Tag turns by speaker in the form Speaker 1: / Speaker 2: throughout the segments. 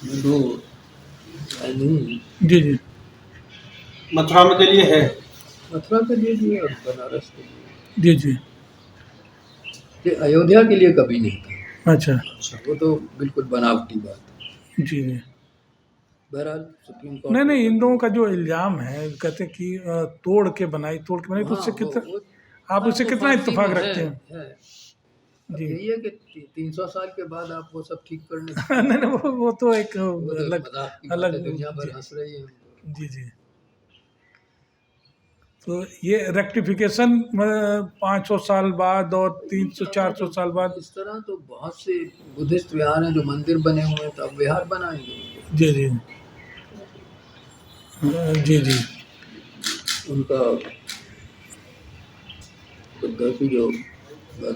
Speaker 1: दो नहीं,
Speaker 2: जी जी
Speaker 3: मथुरा में के लिए है।
Speaker 1: मथुरा के लिए भी है और बनारस के लिए।
Speaker 2: जी जी।
Speaker 1: ये अयोध्या के लिए कभी नहीं था।
Speaker 2: अच्छा।
Speaker 1: वो तो बिल्कुल बनावटी बात है।
Speaker 2: जी जी।
Speaker 1: बहरहाल सुप्रीम कोर्ट
Speaker 2: नहीं
Speaker 1: ने
Speaker 2: नहीं,
Speaker 1: कर
Speaker 2: इन लोगों का
Speaker 1: दिया।
Speaker 2: जो इल्ज़ाम है, कहते हैं कि तोड़ के बनाई, तो
Speaker 1: हाँ
Speaker 2: उससे
Speaker 1: वो
Speaker 2: कितना,
Speaker 1: वो
Speaker 2: आप
Speaker 1: बात
Speaker 2: उससे
Speaker 1: तो
Speaker 2: कितना
Speaker 1: फारसी
Speaker 2: इत्तेफाक
Speaker 1: में
Speaker 2: रखते हैं?
Speaker 1: है। अब
Speaker 2: जी।
Speaker 1: यही है कि 300 साल के बाद आप वो सब ठीक करने
Speaker 2: नहीं नहीं, वो तो एक
Speaker 1: वो तो एक
Speaker 2: अलग
Speaker 1: मजाक की बात
Speaker 2: अलग।
Speaker 1: है, दुनिया
Speaker 2: जी
Speaker 1: भर हंस रही है उनको।
Speaker 2: जी जी। तो ये रेक्टिफिकेशन 500 साल बाद और 300 400 साल बाद।
Speaker 1: इस तरह तो बहुत से बुद्धिस्ट विहार हैं जो मंदिर बने हुए हैं, तो अब विहार बनाएंगे
Speaker 2: जी जी। जी जी।
Speaker 1: उनका बुद्ध की जो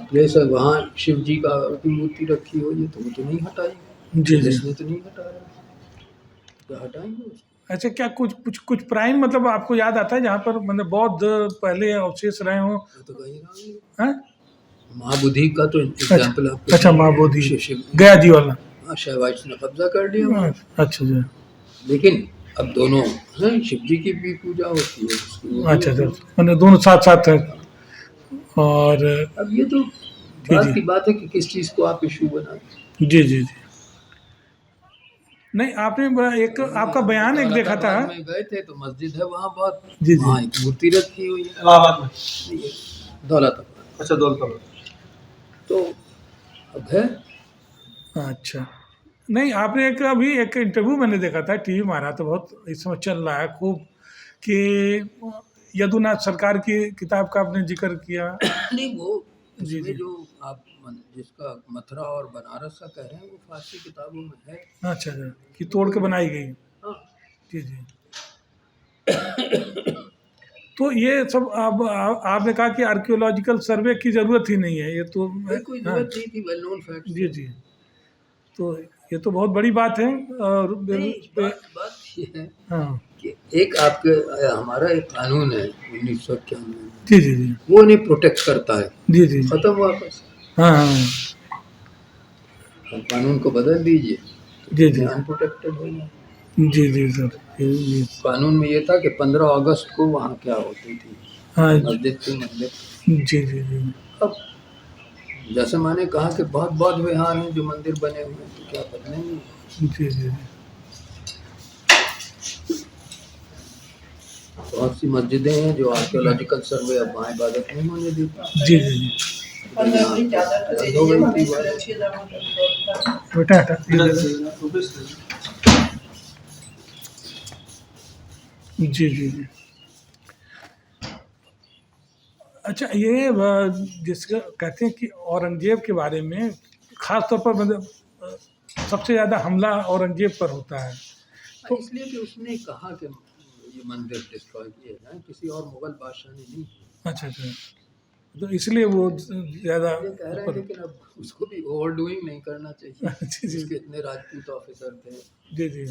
Speaker 1: प्लेस है वहाँ शिव जी का की मूर्ति रखी हुई है, तो वो तो नहीं हटाएंगे।
Speaker 2: जी जी।
Speaker 1: पुलिस ने तो नहीं हटाया, क्या हटाएंगे उसको।
Speaker 2: अच्छा, क्या कुछ कुछ कुछ प्राइम मतलब आपको याद आता है जहाँ पर मतलब बौद्ध पहले अवशेष रहे हों?
Speaker 1: वो तो कहीं ना कहीं
Speaker 2: हैं?
Speaker 1: महाबुद्धि का तो
Speaker 2: अच्छा
Speaker 1: एग्जाम्पल आपको
Speaker 2: अच्छा, माँ बोधी,
Speaker 1: शिव
Speaker 2: गया जी वाला।
Speaker 1: शैवाइट्स ने कब्जा कर लिया वहाँ।
Speaker 2: अच्छा जी।
Speaker 1: लेकिन अब दोनों हैं, शिव जी की भी पूजा होती है, उसकी वो भी
Speaker 2: अच्छा
Speaker 1: होती
Speaker 2: अच्छा,
Speaker 1: है।
Speaker 2: मतलब दोनों साथ साथ हैं। और
Speaker 1: अब ये तो
Speaker 2: जी
Speaker 1: बात
Speaker 2: जी
Speaker 1: की बात है कि किस चीज़ को आप इशू बनाएं।
Speaker 2: जी जी जी। नहीं, आपने एक आपका
Speaker 1: हम
Speaker 2: बयान एक देखा था।
Speaker 1: दौलताबाद में गए थे तो मस्जिद है वहाँ बहुत,
Speaker 2: जी जी।
Speaker 1: वहाँ एक मूर्ति रखी हुई है।
Speaker 3: इलाहाबाद में।
Speaker 1: ये दौलताबाद
Speaker 3: अच्छा, दौलताबाद।
Speaker 1: तो अब है।
Speaker 2: अच्छा। नहीं, आपने एक अभी एक इंटरव्यू मैंने देखा था, टीवी में आ रहा था, बहुत इस समय चल रहा है खूब, कि यदुनाथ सरकार की किताब का आपने जिक्र किया।
Speaker 1: नहीं वो
Speaker 2: जी
Speaker 1: इसमें
Speaker 2: जी।
Speaker 1: जो आप जिसका मथुरा और बनारस का कह रहे हैं वो फारसी किताबों में है।
Speaker 2: अच्छा अच्छा, कि तोड़ के बनाई गई।
Speaker 1: हाँ
Speaker 2: जी जी। तो ये सब आपने कहा कि आर्कियोलॉजिकल सर्वे की ज़रूरत ही नहीं है, ये तो।
Speaker 1: भाई कोई
Speaker 2: हाँ।
Speaker 1: जरूरत नहीं थी, वेल नोन फैक्ट्स
Speaker 2: जी
Speaker 1: थे।
Speaker 2: जी। तो ये तो बहुत बड़ी बात है। और
Speaker 1: नहीं बात ये है
Speaker 2: हाँ।
Speaker 1: कि एक आपके हमारा एक कानून है 1991
Speaker 2: जी जी जी।
Speaker 1: वो नहीं प्रोटेक्ट करता है,
Speaker 2: जी जी।
Speaker 1: खत्म वापस।
Speaker 2: हाँ हाँ।
Speaker 1: अब कानून को बदल दीजिए तो
Speaker 2: जी
Speaker 1: कितने
Speaker 2: जी।
Speaker 1: अनप्रोटेक्टेड हो गए।
Speaker 2: जी जी सर। ये
Speaker 1: कानून में ये था कि 15 अगस्त को वहाँ क्या होती थी,
Speaker 2: हाँ।
Speaker 1: मस्जिद थी मंदिर।
Speaker 2: जी जी जी।
Speaker 1: अब जैसे मैंने कहा कि बहुत बहुत विहार हैं जो मंदिर बने हुए हैं, तो क्या बदलेंगे।
Speaker 2: जी जी।
Speaker 1: बहुत सी मस्जिदें हैं जो आर्कियोलॉजिकल सर्वे अब वहाँ इबादत नहीं होने देती।
Speaker 2: जी जी जी।
Speaker 1: बंद हो गई थी इबादत।
Speaker 2: बेटा हटा ये दे दो। जी जी जी। अच्छा, ये जिसका कहते हैं कि औरंगजेब के बारे में खास तौर पर मतलब सबसे ज़्यादा हमला औरंगजेब पर होता है। तो
Speaker 1: इसलिए कि उसने कहा कि ये मंदिर डिस्ट्रॉय किए जाएं, किसी और मुगल बादशाह ने नहीं किया।
Speaker 2: अच्छा अच्छा, तो इसलिए वो ज़्यादा
Speaker 1: ये कह रहे हैं,
Speaker 2: ऊपर।
Speaker 1: लेकिन अब उसको भी ओवर डूइंग नहीं करना चाहिए।
Speaker 2: जी जी
Speaker 1: उसके इतने राजपूत ऑफिसर थे।
Speaker 2: जी जी।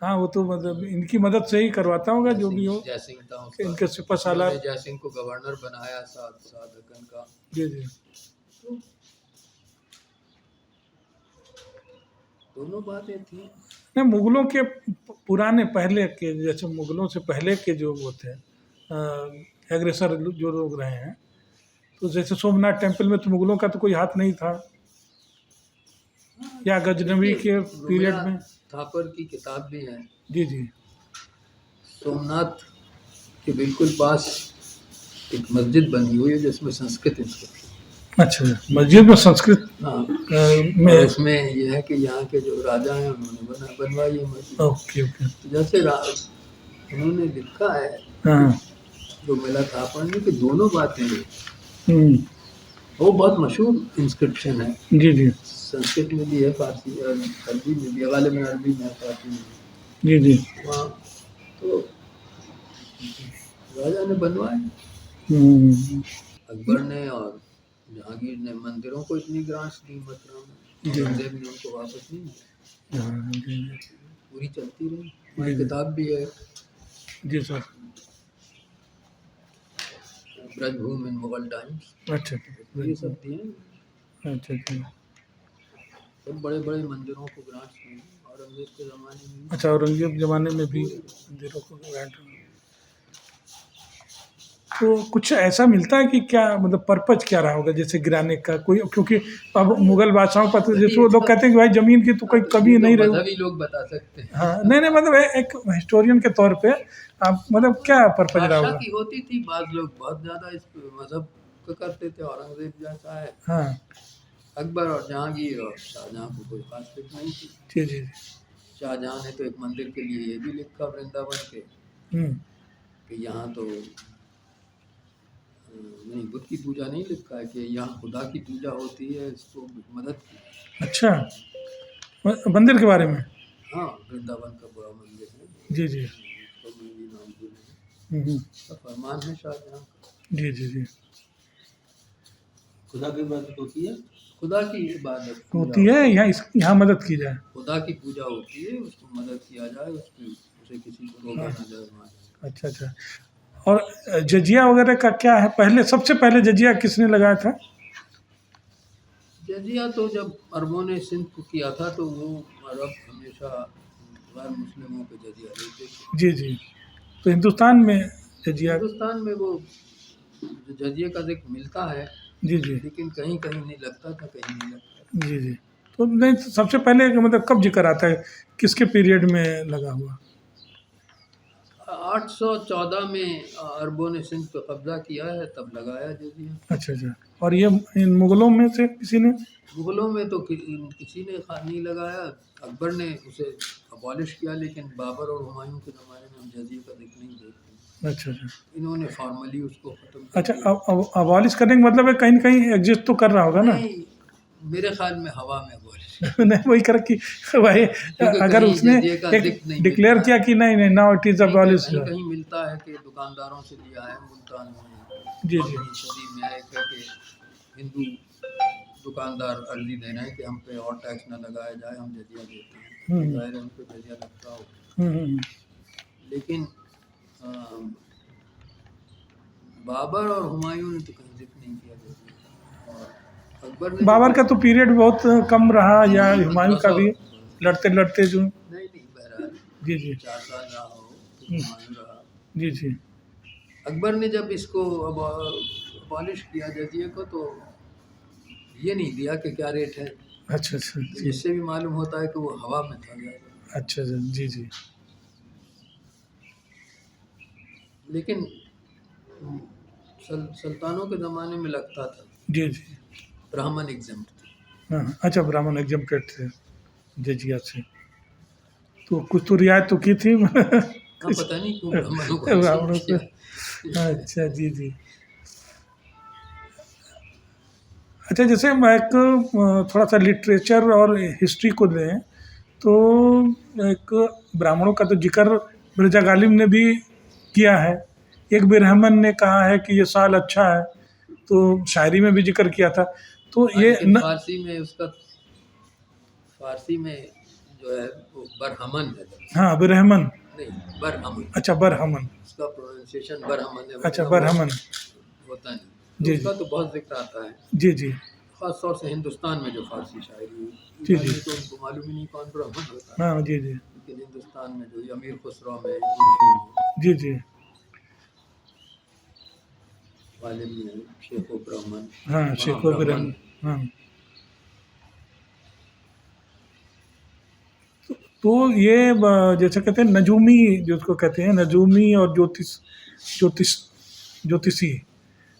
Speaker 2: हाँ, वो तो मतलब इनकी मदद से ही करवाता होगा जो भी हो,
Speaker 1: जयसिंह था
Speaker 2: कि
Speaker 1: उसका,
Speaker 2: इनके सिपह सालार।
Speaker 1: उन्होंने जयसिंह को गवर्नर बनाया सात दक्कन का।
Speaker 2: जी जी।
Speaker 1: तो दोनों बातें थी।
Speaker 2: नहीं, मुगलों के पुराने पहले के, जैसे मुगलों से पहले के जो वो थे एग्रेसर जो लोग रहे हैं, तो जैसे सोमनाथ टेम्पल में तो मुगलों का तो कोई हाथ नहीं था, या गजनवी
Speaker 1: देखिए
Speaker 2: के पीरियड
Speaker 1: रुमिया
Speaker 2: में।
Speaker 1: थापर की किताब भी है।
Speaker 2: जी जी।
Speaker 1: सोमनाथ के बिल्कुल पास एक मस्जिद बनी हुई है जिसमें संस्कृत इंस्क्रिप्शन।
Speaker 2: अच्छा, मस्जिद में संस्कृत
Speaker 1: हाँ,
Speaker 2: में।
Speaker 1: और उसमें यह है कि यहाँ के जो राजा हैं उन्होंने बनवाई है मस्जिद।
Speaker 2: Okay okay.
Speaker 1: तो जैसे उन्होंने लिखा है,
Speaker 2: हाँ।
Speaker 1: जो मिला था पढ़ने की दोनों बातें हैं।
Speaker 2: हम्म।
Speaker 1: वो बहुत मशहूर इंस्क्रिप्शन है,
Speaker 2: जी जी।
Speaker 1: संस्कृत में भी है, फारसी अरबी में भी, वाले में अरबी में, फारसी में।
Speaker 2: जी जी।
Speaker 1: वहाँ तो राजा ने बनवाए,
Speaker 2: हम्म।
Speaker 1: अकबर ने और जहांगीर ने मंदिरों को इतनी ग्रांट्स दी मथुरा में,
Speaker 2: जी।
Speaker 1: औरंगजेब ने उनको वापस नहीं दिया।
Speaker 2: हाँ, जी जी।
Speaker 1: पूरी चलती रही।
Speaker 2: जी
Speaker 1: हमारी
Speaker 2: जी।
Speaker 1: किताब भी है,
Speaker 2: जी सर।
Speaker 1: ब्रजभूमि इन मुगल टाइम्स,
Speaker 2: अच्छा
Speaker 1: ये सब दिए।
Speaker 2: अच्छा अच्छा।
Speaker 1: सब बड़े बड़े मंदिरों को ग्रांट्स दी औरंगजेब के ज़माने में।
Speaker 2: अच्छा, औरंगजेब ज़माने में भी मंदिरों को ग्रांट। तो कुछ ऐसा मिलता है कि क्या मतलब पर्पज क्या रहा होगा जैसे गिराने का कोई, क्योंकि अब मुगल बादशाहों पर तो जैसे वो लोग कहते हैं कि भाई ज़मीन की तो कोई कमी
Speaker 1: ये तो
Speaker 2: नहीं रही।
Speaker 1: मजहबी लोग बता सकते हैं।
Speaker 2: हाँ, नहीं नहीं, मतलब एक हिस्टोरियन के तौर पे आप मतलब क्या पर्पज रहा
Speaker 1: बादशाह
Speaker 2: होगा।
Speaker 1: की होती थी, बाद लोग बहुत ज़्यादा इस मज़हब को करते थे। औरंगजेब जैसा है,
Speaker 2: हाँ
Speaker 1: अकबर और जहांगीर और शाहजहाँ को कोई खास फिक्र नहीं थी।
Speaker 2: जी जी।
Speaker 1: शाहजहाँ ने तो एक मंदिर के लिए ये भी लिखा वृंदावन के
Speaker 2: हम्म।
Speaker 1: कि यहाँ तो नहीं, बुद्ध की पूजा नहीं लिखा है कि यहाँ खुदा की पूजा होती है, इसको मदद की।
Speaker 2: अच्छा, मंदिर के बारे में।
Speaker 1: हाँ, वृंदावन का बड़ा मंदिर है,
Speaker 2: जी जी।
Speaker 1: उसको मैं भी नाम भूल गया।
Speaker 2: हम्म।
Speaker 1: उसका फरमान है शाहजहाँ का।
Speaker 2: जी जी जी।
Speaker 3: खुदा की इबादत होती है।
Speaker 1: खुदा की इबादत पूजा
Speaker 2: होती है यहाँ मदद की जाए।
Speaker 1: खुदा की पूजा होती है, उसको मदद किया जाए, उसे किसी को रोका ना जाए वहाँ जाए।
Speaker 2: अच्छा अच्छा। और जजिया वगैरह का क्या है, पहले सबसे पहले जजिया किसने लगाया था।
Speaker 1: जजिया तो जब अरबों ने सिंध को किया था तो वो अरब हमेशा गैर मुस्लिमों पे जजिया लेते थे।
Speaker 2: जी जी। तो हिंदुस्तान में जजिया।
Speaker 1: हिंदुस्तान में वो जजिए का जिक्र मिलता है,
Speaker 2: जी जी।
Speaker 1: लेकिन कहीं कहीं नहीं लगता था, कहीं नहीं लगता था।
Speaker 2: जी जी। तो नहीं, तो सबसे पहले मतलब कब जिक्र आता है, किसके पीरियड में लगा हुआ।
Speaker 1: 814 में अरबों ने सिंध पे कब्जा किया है, तब लगाया जजिया।
Speaker 2: अच्छा अच्छा। और ये इन मुगलों में से किसी ने।
Speaker 1: मुगलों में तो किसी ने नहीं लगाया, अकबर ने उसे अबॉलिश किया, लेकिन बाबर और हुमायूं के ज़माने में हम जजिए का जिक्र नहीं देखते।
Speaker 2: अच्छा अच्छा।
Speaker 1: इन्होंने फॉर्मली उसको ख़त्म कर
Speaker 2: अच्छा,
Speaker 1: दिया।
Speaker 2: अबॉलिश करने का मतलब है कहीं न कहीं एग्जिस्ट तो कर रहा होगा ना।
Speaker 1: नहीं, मेरे ख्याल में हवा में अबॉलिश,
Speaker 2: नहीं, वही कर कि भाई
Speaker 1: क्योंकि
Speaker 2: अगर
Speaker 1: कहीं
Speaker 2: उसने
Speaker 1: जजिए का
Speaker 2: एक
Speaker 1: जिक्र नहीं
Speaker 2: डिक्लेयर
Speaker 1: मिलता
Speaker 2: किया
Speaker 1: है।
Speaker 2: कि नहीं नहीं नाउ इट इज
Speaker 1: कहीं
Speaker 2: अबॉलिश।
Speaker 1: कहीं कहीं मिलता है कि दुकानदारों से लिया है मुल्तान में।
Speaker 2: जी जी।
Speaker 1: 9वीं सदी में है कि हिंदू दुकानदार अर्जी दे रहे हैं कि हम पे और टैक्स ना लगाया जाए, हम जजिया देते हैं।
Speaker 2: हम्म।
Speaker 1: जाहिर है उन पे जजिया लगता हो,
Speaker 2: हम्म।
Speaker 1: लेकिन अ, बाबर और हुमायूं ने तो कहीं जिक्र नहीं किया जजिया का। और अकबर ने
Speaker 2: बाबर का तो पीरियड बहुत कम रहा, या
Speaker 1: नहीं,
Speaker 2: हुमायूं का
Speaker 1: 1500
Speaker 2: भी लड़ते लड़ते जो।
Speaker 1: नहीं नहीं, बहरहाल
Speaker 2: जी जी।
Speaker 1: 4 साल रहा हो, फिर
Speaker 2: हम्म।
Speaker 1: हुमायूं रहा।
Speaker 2: जी जी।
Speaker 1: अकबर ने जब इसको अबॉलिश किया जजिए को, तो ये नहीं दिया कि क्या रेट है,
Speaker 2: अच्छा अच्छा
Speaker 1: तो
Speaker 2: जी।
Speaker 1: जिससे भी मालूम होता है कि वो हवा में था ज़्यादा।
Speaker 2: अच्छा अच्छा जी जी।
Speaker 1: लेकिन सुल्तानों के ज़माने में लगता था,
Speaker 2: जी जी।
Speaker 1: ब्राह्मण एग्जम्प्ट थे।
Speaker 2: हाँ हाँ, अच्छा, ब्राह्मण एग्जम्प्टेड थे जजिया से, तो कुछ तो रियायत तो की थी।
Speaker 1: हाँ,
Speaker 2: कुछ
Speaker 1: पता नहीं क्यों ब्राह्मणों को
Speaker 2: ब्राह्मणों
Speaker 1: एग्जम्प्ट
Speaker 2: को।
Speaker 1: किया।
Speaker 2: अच्छा जी जी। अच्छा, जैसे मैं एक थोड़ा सा लिटरेचर और हिस्ट्री को लें तो एक ब्राह्मणों का तो जिक्र मिर्जा गालिब ने भी किया है। एक बिरहमन ने कहा है कि ये साल अच्छा है, तो शायरी में भी जिक्र किया था। तो
Speaker 1: हाँ,
Speaker 2: ये
Speaker 1: लेकिन फारसी में जो है वो बरहमन है दरअसल।
Speaker 2: हाँ, बिरहमन।
Speaker 1: नहीं, बरहमन,
Speaker 2: अच्छा, बरहमन।
Speaker 1: उसका प्रोनाउंसिएशन बरहमन है,
Speaker 2: अच्छा,
Speaker 1: वरना वो
Speaker 2: बरहमन।
Speaker 1: होता नहीं। तो
Speaker 2: जी
Speaker 1: उसका
Speaker 2: जी।
Speaker 1: तो बहुत जिक्र आता है,
Speaker 2: जी जी।
Speaker 1: ख़ास तौर से हिंदुस्तान में जो फारसी शायरी हुई।
Speaker 2: जी
Speaker 1: ईरान
Speaker 2: जी।
Speaker 1: में तो उनको मालूम ही नहीं कौन ब्राह्मण होता है,
Speaker 2: हाँ जी जी।
Speaker 1: लेकिन हिंदुस्तान में जो अमीर खुसरो में, उर्फी में,
Speaker 2: जी जी।
Speaker 1: गालिब में, शेखो ब्राह्मण,
Speaker 2: हाँ,
Speaker 1: वहाँ
Speaker 2: शेखो
Speaker 1: ब्राह्मण
Speaker 2: बिरहमन।
Speaker 1: है।
Speaker 2: हाँ। तो ये जैसे कहते हैं नजूमी, जिसको कहते हैं नजूमी और ज्योतिष ज्योतिषी।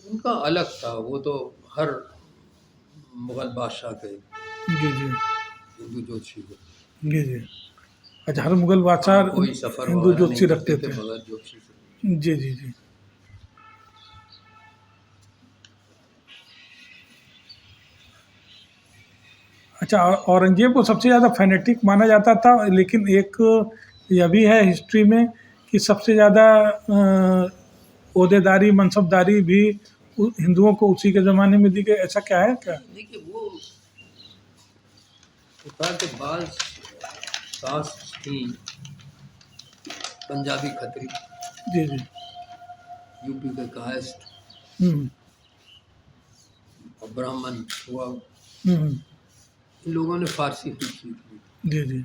Speaker 1: उनका अलग था, वो तो हर मुग़ल बादशाह के
Speaker 2: जी जी।
Speaker 1: हिंदू ज्योतिषी को।
Speaker 2: जी जी। अच्छा, हर मुगल बादशाह
Speaker 1: वहाँ कोई सफ़र
Speaker 2: हिंदू
Speaker 1: वगैरह नहीं
Speaker 2: ज्योतिषी
Speaker 1: करते
Speaker 2: रखते
Speaker 1: थे
Speaker 2: थे।
Speaker 1: बगैर ज्योतिषी से।
Speaker 2: जी जी जी। अच्छा, औरंगजेब को सबसे ज़्यादा फैनेटिक माना जाता था, लेकिन एक यह भी है हिस्ट्री में कि सबसे ज़्यादा ओहदेदारी मनसबदारी भी हिंदुओं को उसी के ज़माने में दी गई, ऐसा क्या है क्या।
Speaker 1: देखिए, वो होता के बाद कास्ट थी पंजाबी खत्री,
Speaker 2: जी जी।
Speaker 1: यूपी के कास्ट
Speaker 2: हम्म।
Speaker 1: और ब्राह्मण हुआ।
Speaker 2: हम्म।
Speaker 1: इन लोगों ने फारसी खूब सीख ली।
Speaker 2: जी जी।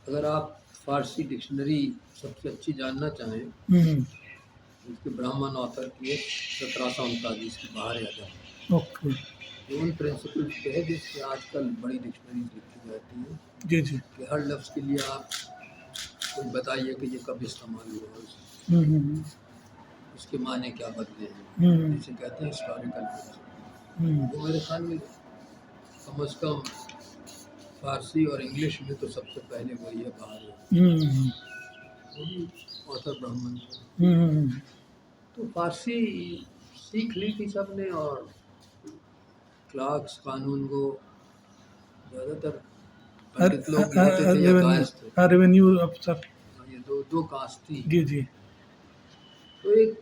Speaker 1: अगर आप फारसी डिक्शनरी सबसे अच्छी जानना चाहें,
Speaker 2: हम्म,
Speaker 1: इसके ब्राह्मण ऑथर की है 1739 की बाहर अदब,
Speaker 2: ओके।
Speaker 1: जो उन प्रिंसिपल्स पे है जिससे आजकल बड़ी डिक्शनरीज लिखी जाती हैं
Speaker 2: जी जी।
Speaker 1: कि हर लफ्ज़ के लिए आप कुछ बताइए कि ये कब इस्तेमाल हुआ,
Speaker 2: हम्म,
Speaker 1: उसके माने क्या बदले हैं,
Speaker 2: हम्म,
Speaker 1: जिसे कहते हैं हिस्टोरिकल प्रिंसिपल।
Speaker 2: हम्म,
Speaker 1: वो मेरे ख्याल में कम अज़ कम फारसी और इंग्लिश में तो सबसे पहले वही है बाहर है।
Speaker 2: हम्म,
Speaker 1: वो भी ऑथर ब्राह्मण थे।
Speaker 2: हम्म,
Speaker 1: तो फारसी सीख ली थी सबने, और क्लार्क्स कानून को ज़्यादातर पंडित लोग होते थे या कायस्थ थे।
Speaker 2: रेवेन्यू अफसर।
Speaker 1: ये दो दो कास्ट थी।
Speaker 2: जी जी।
Speaker 1: तो एक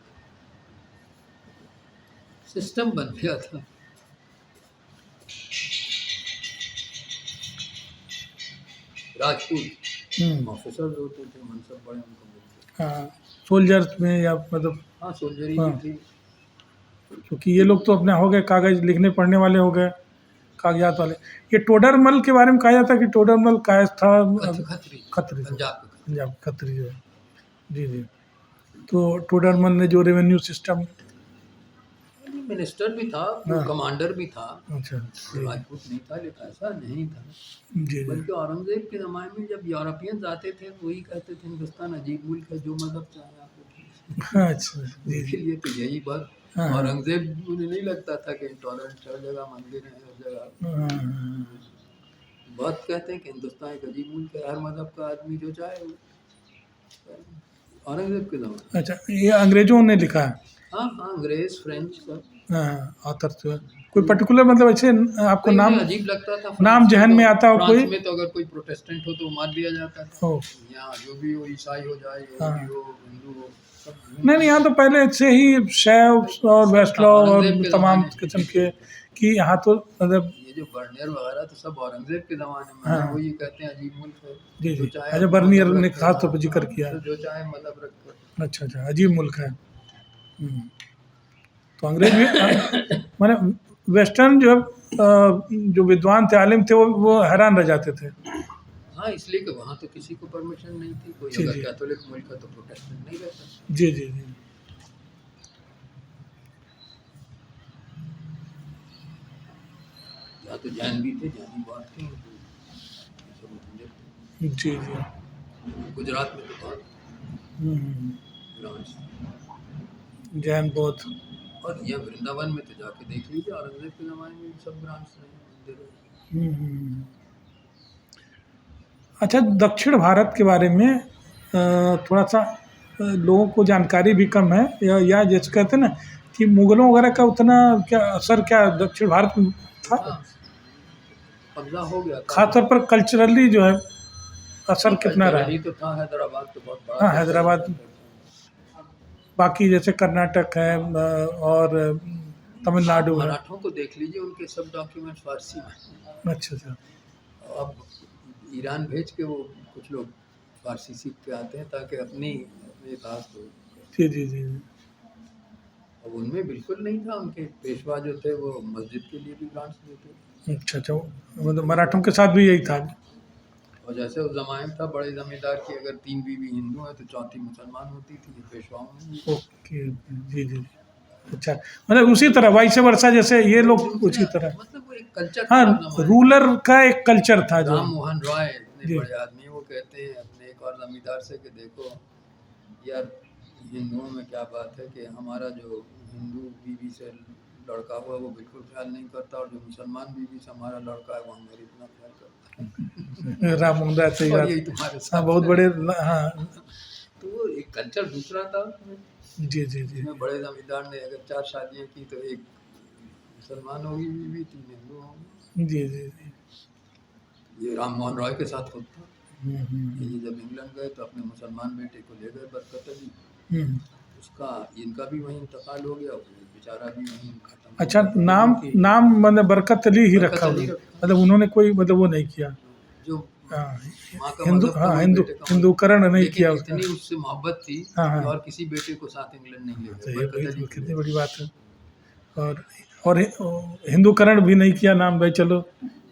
Speaker 1: सिस्टम बन गया था। राजपूत ऑफिसर्स होते थे, मनसब बड़े उनको मिलते।
Speaker 2: हाँ, सोल्जर्स में या मतलब,
Speaker 1: हाँ, सोल्जरी
Speaker 2: हाँ,
Speaker 1: भी थी।
Speaker 2: क्योंकि ये लोग तो अपने हो गए कागज लिखने पढ़ने वाले हो गए, कागजात वाले। ये टोडरमल के बारे में कहा जाता है कि टोडरमल कायस्थ था,
Speaker 1: खत्री
Speaker 2: खत्री था,
Speaker 1: पंजाब का।
Speaker 2: पंजाब खत्री जो है। जी जी। तो टोडरमल ने जो रेवेन्यू सिस्टम,
Speaker 1: मिनिस्टर भी था,
Speaker 2: हाँ,
Speaker 1: कमांडर भी था,
Speaker 2: अच्छा, जी
Speaker 1: राजपूत नहीं था, लेकिन ऐसा नहीं था।
Speaker 2: जी जी।
Speaker 1: बल्कि औरंगजेब के ज़माने में जब यूरोपियंस आते थे तो वही कहते थे हिंदुस्तान अजीब मुल्क है, जो मज़हब चाहे आप लोग।
Speaker 2: हाँ, अच्छा, जी
Speaker 1: उनके
Speaker 2: जी।
Speaker 1: लिए तो यही बात।
Speaker 2: हाँ, हाँ,
Speaker 1: औरंगजेब उन्हें नहीं लगता था कि इंटॉलरेंट हर जगह मंदिर है, हर जगह
Speaker 2: हाँ,
Speaker 1: बहुत कहते हैं कि हिंदुस्तान एक अजीब मुल्क है, हर मज़हब का आदमी जो चाहे वो। औरंगजेब के ज़माने।
Speaker 2: अच्छा, ये अंग्रेजों ने लिखा है।
Speaker 1: हाँ हाँ, अंग्रेज फ्रेंच सब।
Speaker 2: हाँ, ऑथर जो है कोई पर्टिकुलर, मतलब ऐसे आपको
Speaker 1: नहीं,
Speaker 2: नाम,
Speaker 1: उन्हें अजीब लगता था।
Speaker 2: नाम जहन में आता हो
Speaker 1: फ्रांस
Speaker 2: कोई?
Speaker 1: में तो अगर कोई प्रोटेस्टेंट हो तो वो मार दिया जाता था।
Speaker 2: ओ,
Speaker 1: यहाँ जो भी हो, ईसाई हो जाए,
Speaker 2: हाँ,
Speaker 1: यहूदी हो, हिंदू हो, सब
Speaker 2: नहीं नहीं, यहाँ तो पहले से ही शैव और
Speaker 1: सब था।
Speaker 2: वैष्णव और
Speaker 1: औरंगजेब के
Speaker 2: तमाम
Speaker 1: ज़माने
Speaker 2: किस्म के, कि यहाँ तो मतलब,
Speaker 1: ये जो बर्नियर वगैरह तो सब औरंगजेब के ज़माने में है।
Speaker 2: हाँ,
Speaker 1: वो ये कहते हैं अजीब मुल्क है,
Speaker 2: जी
Speaker 1: जो
Speaker 2: जी।
Speaker 1: चाहे
Speaker 2: अच्छा,
Speaker 1: अपना
Speaker 2: बर्नियर
Speaker 1: मज़हब
Speaker 2: ने
Speaker 1: रखे।
Speaker 2: खास तौर पर जिक्र
Speaker 1: हाँ,
Speaker 2: किया।
Speaker 1: जो चाहे मज़हब रखे।
Speaker 2: अच्छा अच्छा, अजीब मुल्क है। तो अंग्रेज भी माने वेस्टर्न जो जो विद्वान थे, आलिम थे, वो हैरान रह जाते थे।
Speaker 1: हाँ, इसलिए कि वहाँ तो किसी को परमिशन नहीं थी। कोई
Speaker 2: जी
Speaker 1: अगर
Speaker 2: जी।
Speaker 1: कैथोलिक मुल्क है तो प्रोटेस्टेंट नहीं रहता।
Speaker 2: जी जी जी।
Speaker 1: यहाँ तो जैन भी थे, जैनी बात थी, सब मंदिर थे।
Speaker 2: जी जी।
Speaker 1: गुजरात में तो बहुत
Speaker 2: हम्म,
Speaker 1: ब्रांच।
Speaker 2: जैन बौद्ध।
Speaker 1: और यहाँ वृंदावन में तो जाके देख लीजिए, औरंगजेब के ज़माने में सब ब्रांच रहे मंदिर।
Speaker 2: हम्म। अच्छा, दक्षिण भारत के बारे में थोड़ा सा लोगों को जानकारी भी कम है, या जैसे कहते हैं ना कि मुगलों वगैरह का उतना क्या असर क्या दक्षिण भारत में था,
Speaker 1: हाँ, कब्जा हो गया था।
Speaker 2: खासतौर पर कल्चरली जो है असर कितना रहा?
Speaker 1: ही तो था। हैदराबाद तो बहुत बड़ा
Speaker 2: हाँ,
Speaker 1: था।
Speaker 2: हैदराबाद, बाकी जैसे कर्नाटक है और तमिलनाडु है।
Speaker 1: मराठों को देख लीजिए, उनके सब डॉक्यूमेंट फारसी में।
Speaker 2: अच्छा अच्छा।
Speaker 1: अब ईरान भेज के वो कुछ लोग फारसी सीख के आते हैं ताकि अपने इतिहास को।
Speaker 2: जी जी जी।
Speaker 1: अब उनमें बिल्कुल नहीं था। उनके पेशवा जो थे वो मस्जिद के लिए भी ग्रांट्स देते।
Speaker 2: अच्छा अच्छा, मतलब मराठों के साथ भी यही था।
Speaker 1: और जैसे उस जमाने में था, बड़े जमींदार की अगर 3 बीवी हिंदू है तो चौथी मुसलमान होती थी। ये पेशवाओं में।
Speaker 2: ओके, जी जी। अच्छा, मतलब उसी तरह वाइस वर्षा, जैसे ये लोग उसी तरह।
Speaker 1: मतलब वो एक कल्चर
Speaker 2: हाँ,
Speaker 1: था उस जमाने में।
Speaker 2: रूलर का एक कल्चर था जो।
Speaker 1: राम मोहन रॉय इतने
Speaker 2: जी।
Speaker 1: बड़े आदमी, वो कहते हैं अपने एक और जमींदार से कि देखो यार, हिंदुओं में क्या बात है कि हमारा जो हिंदू बीवी से लड़का हुआ वो बिल्कुल ख्याल नहीं करता, और जो मुसलमान बीवी से हमारा लड़का है वो हमारी इतना ख्याल करता है।
Speaker 2: राम मोहन राय, सही
Speaker 1: और
Speaker 2: बात।
Speaker 1: यही तुम्हारे
Speaker 2: हाँ,
Speaker 1: साथ
Speaker 2: बहुत
Speaker 1: है।
Speaker 2: बड़े, हाँ।
Speaker 1: तो वो एक कल्चर दूसरा था उसमें।
Speaker 2: जी जी जी।
Speaker 1: जिसमें बड़े जमींदार ने अगर 4 शादियाँ की तो एक मुसलमान होगी बीवी, 3 हिंदू होंगी।
Speaker 2: जी जी जी।
Speaker 1: ये राम मोहन रॉय के साथ खुद था।
Speaker 2: हम्म,
Speaker 1: ये जब इंग्लैंड गए तो अपने मुसलमान बेटे को ले गए बरकत अली।
Speaker 2: हम्म।
Speaker 1: उसका इनका भी वहीं इंतकाल हो गया, वो बेचारा भी वहीं खत्म हो
Speaker 2: अच्छा,
Speaker 1: गया।
Speaker 2: नाम मतलब बरकत अली ही
Speaker 1: बरकत
Speaker 2: रखा
Speaker 1: अली
Speaker 2: हुआ,
Speaker 1: रखा।
Speaker 2: मतलब उन्होंने कोई मतलब वो नहीं किया।
Speaker 1: जो
Speaker 2: हाँ,
Speaker 1: माँ का
Speaker 2: हिंदू,
Speaker 1: मज़हब था
Speaker 2: हाँ,
Speaker 1: वही बेटे का मज़हब।
Speaker 2: हिंदूकरण नहीं
Speaker 1: लेकिन
Speaker 2: किया उसका।
Speaker 1: इतनी उससे मोहब्बत थी
Speaker 2: हाँ
Speaker 1: कि
Speaker 2: हाँ।
Speaker 1: और किसी बेटे को साथ इंग्लैंड नहीं ले
Speaker 2: तो
Speaker 1: गए,
Speaker 2: ये
Speaker 1: बरकत अली
Speaker 2: तो
Speaker 1: को
Speaker 2: कितनी
Speaker 1: ले
Speaker 2: बड़ी बात है। और हिंदूकरण भी नहीं किया नाम, भाई चलो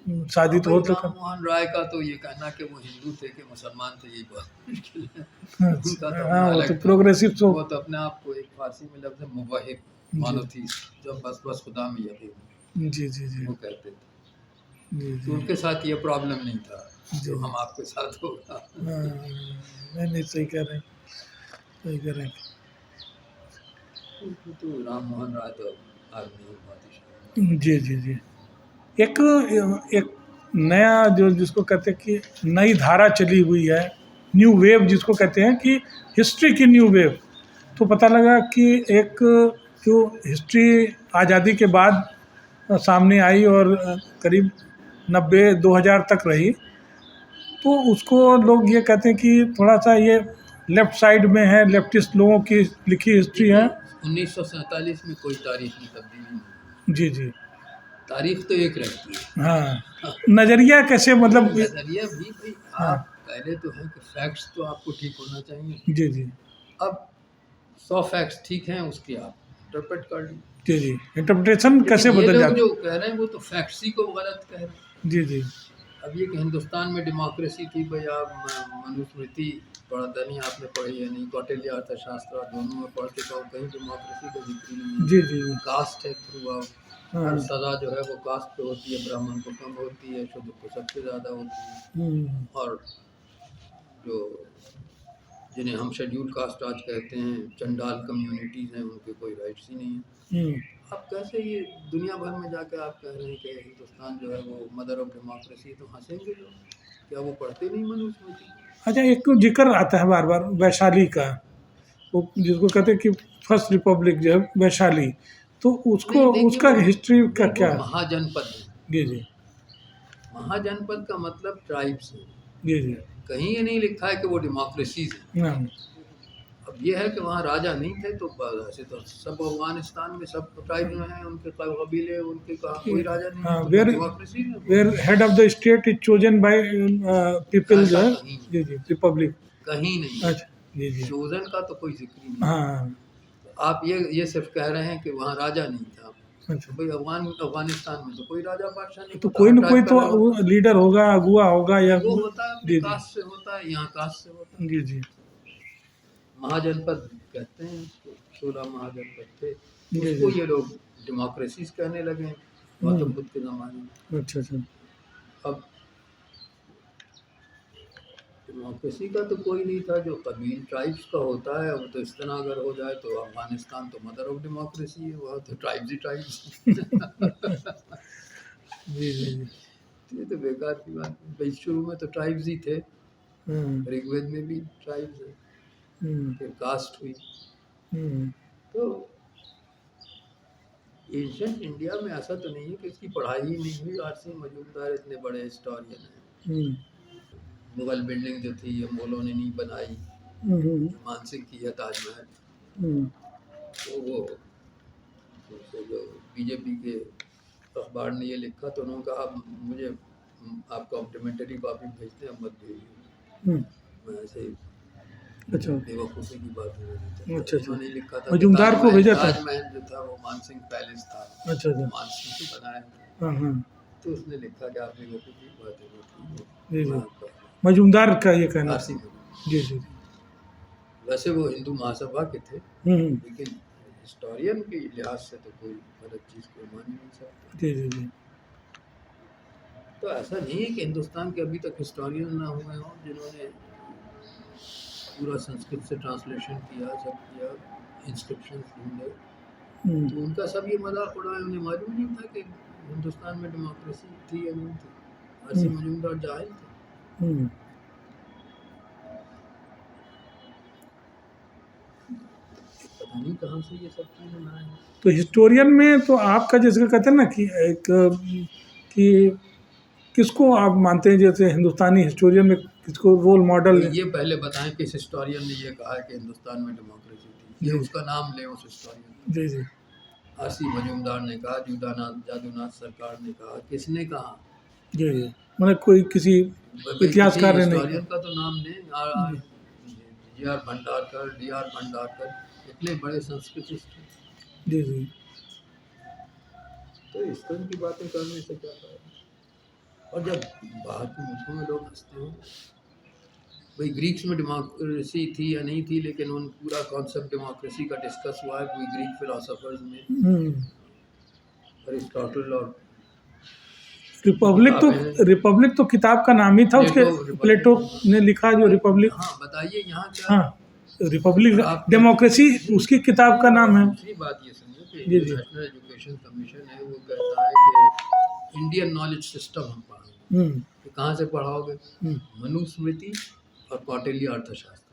Speaker 2: शादी तो
Speaker 1: भाई
Speaker 2: हो तो
Speaker 1: राम मोहन राय का तो ये कहना कि वो हिंदू थे कि मुसलमान थे, ये बहुत मुश्किल है। उनका तो
Speaker 2: अच्छा,
Speaker 1: अपना
Speaker 2: हाँ वो
Speaker 1: अलग
Speaker 2: तो
Speaker 1: था।
Speaker 2: प्रोग्रेसिव तो
Speaker 1: वो तो अपने आप को एक फारसी में लफ्ज़ है मुवाहिद,
Speaker 2: जी
Speaker 1: मोनोथीस्ट, जो बस बस खुदा में यकीन,
Speaker 2: जी जी जी
Speaker 1: वो कहते थे।
Speaker 2: जी
Speaker 1: तो
Speaker 2: जी
Speaker 1: उनके साथ ये प्रॉब्लम नहीं था
Speaker 2: जी
Speaker 1: जो
Speaker 2: जी
Speaker 1: हम आपके साथ होगा।
Speaker 2: हाँ, नहीं नहीं सही कह रहे हैं, सही कह रहे हैं।
Speaker 1: तो राम मोहन राय तो आदमी है बहुत ही शानदार।
Speaker 2: जी जी जी एक एक नया जो जिसको कहते हैं कि नई धारा चली हुई है, न्यू वेव जिसको कहते हैं कि हिस्ट्री की न्यू वेव। तो पता लगा कि एक जो हिस्ट्री आज़ादी के बाद सामने आई और करीब 90-2000 तक रही, तो उसको लोग ये कहते हैं कि थोड़ा सा ये लेफ्ट साइड में है, लेफ्टिस्ट लोगों की लिखी हिस्ट्री है।
Speaker 1: देखिए 1947 में कोई तारीख में तब्दीली नहीं हुई।
Speaker 2: जी जी
Speaker 1: तारीख तो एक रहती है।
Speaker 2: हाँ, नज़रिया कैसे मतलब।
Speaker 1: नजरिया भी भाई,
Speaker 2: हाँ
Speaker 1: आप पहले तो है कि फैक्ट्स तो आपको ठीक होना चाहिए।
Speaker 2: जी जी
Speaker 1: अब 100 फैक्ट्स ठीक हैं, उसकी आप इंटरप्रेट कर लीजिए।
Speaker 2: जी जी इंटरप्रिटेशन कैसे
Speaker 1: लेकिन ये
Speaker 2: बदल
Speaker 1: लोग
Speaker 2: जाता
Speaker 1: जो कह रहे हैं वो तो फैक्ट्स ही को गलत कह रहे हैं।
Speaker 2: जी जी
Speaker 1: अब ये कि हिंदुस्तान में डेमोक्रेसी थी, भाई आप मनुस्मृति पढ़ता नहीं, आपने पढ़ी है नहीं, कौटिल्य अर्थशास्त्र दोनों में पढ़ के तो कहीं डेमोक्रेसी का जिक्र नहीं है।
Speaker 2: जी जी जी
Speaker 1: कास्ट है थ्रू आउट,
Speaker 2: हाँ
Speaker 1: हर सज़ा जो है वो कास्ट पे होती है, ब्राह्मण को कम होती है, शुद्र को सबसे ज़्यादा होती है। और जो जिन्हें हम शेड्यूल कास्ट आज कहते हैं, चंडाल कम्युनिटीज़ हैं, उनके कोई राइट्स ही नहीं है।
Speaker 2: हम्म,
Speaker 1: आप कैसे ये दुनिया भर में जाके आप कह रहे हैं कि हिंदुस्तान जो है वो मदर ऑफ डेमोक्रेसी, तो हंसेंगे लोग। क्या वो पढ़ते नहीं मनुस्मृति?
Speaker 2: अच्छा एक तो जिक्र आता है बार बार वैशाली का, वो जिसको कहते हैं कि फर्स्ट रिपब्लिक जो है वैशाली, तो उसको
Speaker 1: नहीं देखिए,
Speaker 2: उसका
Speaker 1: वो
Speaker 2: हिस्ट्री का
Speaker 1: नहीं,
Speaker 2: क्या।
Speaker 1: वो महाजनपद है।
Speaker 2: जी जी
Speaker 1: महाजनपद का मतलब ट्राइब्स है।
Speaker 2: जी जी
Speaker 1: कहीं ये नहीं लिखा है कि वो डेमोक्रेसीज है।
Speaker 2: हाँ
Speaker 1: अब ये है कि वहाँ राजा नहीं थे, तो ऐसे तो सब अफगानिस्तान में सब ट्राइब में हैं, उनके कबीले, उनके कहा कोई राजा नहीं
Speaker 2: हाँ
Speaker 1: है, तो
Speaker 2: वेयर
Speaker 1: डेमोक्रेसी है।
Speaker 2: Where head of the state is chosen by people जो
Speaker 1: ऐसा
Speaker 2: है।
Speaker 1: कहीं नहीं,
Speaker 2: जी जी रिपब्लिक।
Speaker 1: कहीं नहीं।
Speaker 2: अच्छा जी जी
Speaker 1: चोजन का तो कोई जिक्र ही नहीं।
Speaker 2: हाँ
Speaker 1: आप ये सिर्फ कह रहे हैं कि वहाँ राजा नहीं था।
Speaker 2: अच्छा,
Speaker 1: तो भाई अफगानिस्तान में तो कोई राजा बादशाह नहीं
Speaker 2: तो
Speaker 1: होता,
Speaker 2: कोई
Speaker 1: हर
Speaker 2: ना कोई
Speaker 1: ट्राइब का
Speaker 2: तो
Speaker 1: अलग होता है।
Speaker 2: लीडर होगा, अगुआ होगा या।
Speaker 1: वो होता है अपने
Speaker 2: जी जी
Speaker 1: कास्ट से होता है, यहाँ कास्ट से होता है।
Speaker 2: जी जी
Speaker 1: महाजनपद कहते हैं उसको, 16 महाजनपद थे,
Speaker 2: जी
Speaker 1: उसको
Speaker 2: जी
Speaker 1: ये लोग डेमोक्रेसीज कहने लगे
Speaker 2: हम्म,
Speaker 1: गौतम बुद्ध के ज़माने में।
Speaker 2: अच्छा अच्छा
Speaker 1: अब डेमोक्रेसी का तो कोई नहीं था, जो कबील ट्राइब्स का होता है वो तो इस तरह अगर हो जाए तो अफगानिस्तान तो मदर ऑफ डेमोक्रेसी है, वह तो ट्राइब्स ही ट्राइब्स।
Speaker 2: जी जी जी
Speaker 1: ये तो बेकार की बात है भाई, शुरू में तो ट्राइब्स ही थे, ऋग्वेद में भी ट्राइब्स है,
Speaker 2: हम्म,
Speaker 1: फिर कास्ट हुई।
Speaker 2: हम्म,
Speaker 1: तो एशियंट इंडिया में ऐसा तो नहीं है कि इसकी पढ़ाई ही नहीं हुई। आर.सी. मजूमदार इतने बड़े हिस्टोरियन हैं।
Speaker 2: हम्म,
Speaker 1: मुगल बिल्डिंग जो थी ये मुगलों ने नहीं बनाई,
Speaker 2: हम्म,
Speaker 1: मानसिंह की है ताजमहल।
Speaker 2: हम्म,
Speaker 1: तो वो तो जो बीजेपी के अखबार ने ये लिखा तो उन्होंने कहा मुझे आप कॉम्प्लीमेंट्री कॉपी भेजते हैं, मत भेजिए।
Speaker 2: हम्म,
Speaker 1: मैं ऐसे ही
Speaker 2: अच्छा
Speaker 1: बेवकूफ़ी की बात हो रही थी।
Speaker 2: अच्छा अच्छा
Speaker 1: इन्होंने लिखा था कि
Speaker 2: मजूमदार को भेजा था।
Speaker 1: ताजमहल जो था वो मानसिंह पैलेस था,
Speaker 2: अच्छा अच्छा
Speaker 1: मानसिंह से बनाया था।
Speaker 2: हाँ हाँ
Speaker 1: तो उसने लिखा कि आप बेवकूफ़ी की बात
Speaker 2: जी
Speaker 1: है,
Speaker 2: जी
Speaker 1: मैं
Speaker 2: मजूमदार का ये कहना
Speaker 1: आर.सी.
Speaker 2: था।
Speaker 1: मजूमदार।
Speaker 2: जी जी
Speaker 1: वैसे वो हिंदू महासभा के थे,
Speaker 2: हम्म,
Speaker 1: लेकिन हिस्टोरियन के लिहाज से तो कोई गलत चीज़ को मान ही नहीं सकता।
Speaker 2: जी जी जी
Speaker 1: तो ऐसा नहीं है कि हिंदुस्तान के अभी तक हिस्टोरियन ना हुए हों जिन्होंने पूरा संस्कृत से ट्रांसलेशन किया, सब किया, इंस्क्रिप्शन ढूंढे।
Speaker 2: हम्म,
Speaker 1: तो उनका सब ये मजाक उड़ाया, उन्हें मालूम नहीं था कि हिंदुस्तान में डेमोक्रेसी थी या नहीं थी। आर.सी.
Speaker 2: हम्म,
Speaker 1: मजूमदार जाहिल थे।
Speaker 2: हम्म।
Speaker 1: पता नहीं कहाँ से ये सब चीज़ें लाए हैं।
Speaker 2: तो हिस्टोरियन में तो आपका जैसे कहते हैं ना कि एक कि किसको आप मानते हैं जैसे हिंदुस्तानी हिस्टोरियन में किसको रोल
Speaker 1: तो
Speaker 2: मॉडल।
Speaker 1: ये पहले बताएं कि इस हिस्टोरियन ने ये कहा है कि हिंदुस्तान में डेमोक्रेसी थी, ये
Speaker 2: जी
Speaker 1: उसका नाम लें उस हिस्टोरियन।
Speaker 2: जी जी
Speaker 1: आर.सी. मजूमदार ने कहा, जूदानाथ जादूनाथ सरकार ने कहा, किसने कहा?
Speaker 2: जी जी मतलब कोई किसी
Speaker 1: भाई किसी
Speaker 2: इतिहासकार ने नहीं
Speaker 1: हिस्टोरियन का तो नाम लें। जी.आर. भंडारकर, डी.आर. भंडारकर, इतने बड़े संस्कृतिस्ट हैं।
Speaker 2: जी जी
Speaker 1: तो इस तरह की बातें करने से क्या फायदा? और जब बाहर के मुल्कों में लोग हंसते हैं, भाई ग्रीक्स में डेमोक्रेसी थी या नहीं थी, लेकिन उन पूरा कॉन्सेप्ट डेमोक्रेसी का डिस्कस हुआ है कोई ग्रीक फिलोसोफर्स में, अरिस्टोटल और
Speaker 2: रिपब्लिक तो किताब का नाम ही था उसके, प्लेटो ने लिखा जो रिपब्लिक।
Speaker 1: हाँ बताइए यहाँ क्या।
Speaker 2: हाँ रिपब्लिक, डेमोक्रेसी उसकी किताब का नाम है।
Speaker 1: दूसरी बात ये सुनिए कि नेशनल एजुकेशन कमीशन है वो कहता है कि इंडियन नॉलेज सिस्टम हम पढ़ाएंगे, तो कहाँ से पढ़ाओगे? मनुस्मृति और कौटिल्य अर्थशास्त्र।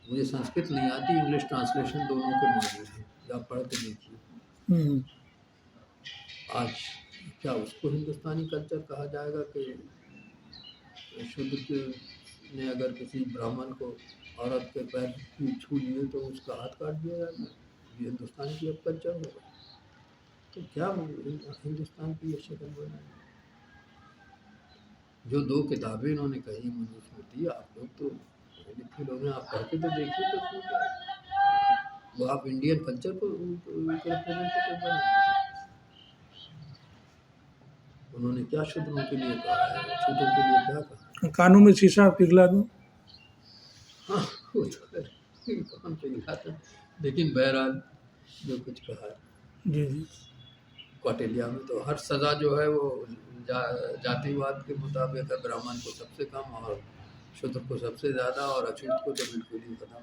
Speaker 1: मुझे संस्कृत नहीं आती, इंग्लिश ट्रांसलेशन दोनों के मौजूद है, आप पढ़ के देखिए। आज क्या उसको हिंदुस्तानी कल्चर कहा जाएगा कि शूद्र के ने अगर किसी ब्राह्मण को औरत के पैर छू लिए तो उसका हाथ काट दिया जाएगा? ये हिंदुस्तान की अब कल्चर होगा, तो क्या हिंदुस्तान की ये शक्ल बनाए? जो दो किताबें इन्होंने कही मनुस्मृति, आप लोग तो लिखे लोग हैं, आप पढ़ के तो देखिए, तो वो आप इंडियन कल्चर को रिप्रेजेंटेटिव बनाए। उन्होंने क्या शूद्रों के लिए कहा है, शूद्रों के लिए क्या कहा?
Speaker 2: कानून में शीशा पिघला दूं।
Speaker 1: हाँ वो तो कौन पिघला था, लेकिन बहरहाल जो कुछ कहा
Speaker 2: जी जी।
Speaker 1: कौटिल्य में तो हर सज़ा जो है वो जातिवाद के मुताबिक है, ब्राह्मण को सबसे कम और शूद्र को सबसे ज़्यादा और अछूत को तो बिल्कुल ही खत्म।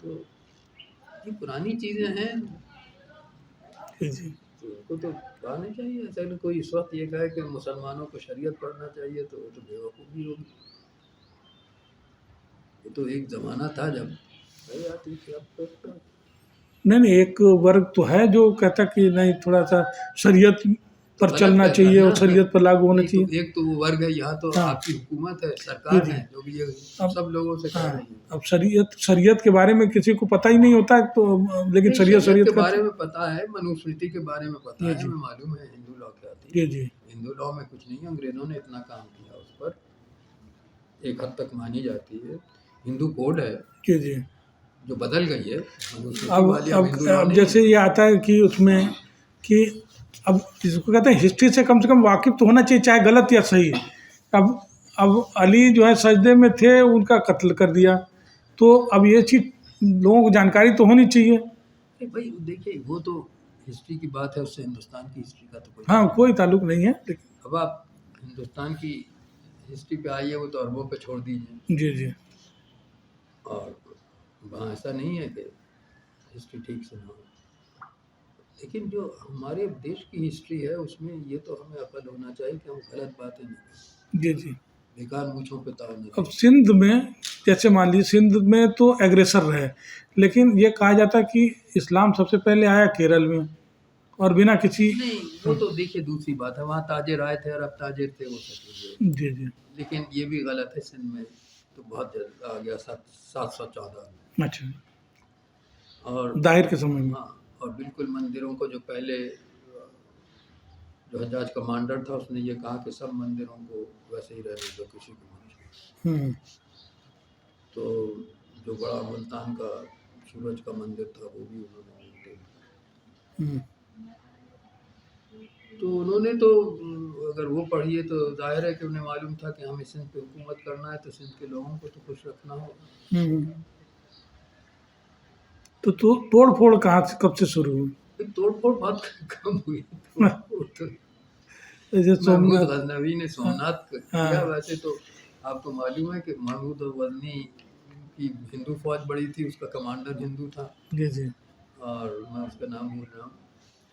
Speaker 1: तो ये पुरानी चीज़ें हैं,
Speaker 2: जी
Speaker 1: तो उनको तो पढ़ाना चाहिए। अगर कोई इस वक्त ये कहे कि मुसलमानों को शरीयत पढ़ना चाहिए तो बेवकूफ़ी होगी। ये तो एक ज़माना था जब सही आती थी, अब तो
Speaker 2: नहीं, एक वर्ग तो है जो कहता कि नहीं थोड़ा सा शरीयत पर चलना चाहिए और शरीयत पर लागू होना चाहिए।
Speaker 1: तो एक तो वो वर्ग है, यहाँ तो आपकी हुकूमत है, सरकार है, जो भी ये सब लोगों से कह रही है।
Speaker 2: अब शरीयत के बारे में किसी को पता ही नहीं होता है, तो लेकिन शरीयत
Speaker 1: के बारे में पता है, मनुस्मृति के बारे में पता है, हमें मालूम है हिंदू लॉ क्या थी।
Speaker 2: जी जी।
Speaker 1: हिंदू लॉ में कुछ नहीं, अंग्रेजों ने इतना काम किया उस पर, एक हद तक मानी जाती है। हिंदू कोड है
Speaker 2: जी जी,
Speaker 1: जो बदल गई है।
Speaker 2: अब जैसे ये आता है कि उसमें कि अब जिसको कहते हैं हिस्ट्री से कम वाकिफ तो होना चाहिए, चाहे गलत या सही। अब अली जो है सजदे में थे, उनका कत्ल कर दिया, तो अब ये चीज़ लोगों को जानकारी तो होनी चाहिए।
Speaker 1: भाई देखिए वो तो हिस्ट्री की बात है, उससे हिंदुस्तान की हिस्ट्री का तो
Speaker 2: हाँ कोई ताल्लुक नहीं है।
Speaker 1: अब आप हिंदुस्तान की हिस्ट्री पे आइए, वो तो अरबों पे छोड़ दीजिए।
Speaker 2: जी जी।
Speaker 1: और वहाँ ऐसा नहीं है कि हिस्ट्री ठीक से ना हो, लेकिन जो हमारे देश की हिस्ट्री है उसमें ये तो हमें अकल होना चाहिए कि हम गलत बातें नहीं करें।
Speaker 2: जी जी।
Speaker 1: बेकार मूँछों पे ताव नहीं।
Speaker 2: अब सिंध में जैसे मान लीजिए, सिंध में तो एग्रेसर रहे, लेकिन ये कहा जाता है कि इस्लाम सबसे पहले आया केरल में और बिना किसी।
Speaker 1: नहीं वो तो देखिए दूसरी बात है, वहाँ ताजिर आए थे, अरब ताजिर थे, वो सब।
Speaker 2: जी जी।
Speaker 1: लेकिन ये भी गलत है, सिंध में तो बहुत जल्द आ गया 714 में।
Speaker 2: अच्छा।
Speaker 1: और
Speaker 2: दाहिर के समय में।
Speaker 1: हाँ, और बिल्कुल मंदिरों को जो पहले जो हजाज कमांडर था उसने ये कहा कि सब मंदिरों को वैसे ही रहने दो, किसी को मत। तो जो बड़ा मुल्तान का सूरज का मंदिर था वो भी उन्होंने मेंटेन। तो उन्होंने तो अगर वो पढ़िए तो जाहिर है कि उन्हें मालूम था कि हमें सिंध पे हुकूमत करना है, तो सिंध के लोगों को तो खुश रखना होगा।
Speaker 2: तो तोड़ फोड़ कहाँ से कब से शुरू हुई?
Speaker 1: तोड़ फोड़ बहुत कम हुई। महमूद गजनवी ने सोमनाथ किया। वैसे तो आपको मालूम है कि महमूद गजनी की हिंदू फौज बड़ी थी, उसका कमांडर हिंदू था।
Speaker 2: जी जी।
Speaker 1: और मैं उसका नाम भूल रहा हूँ।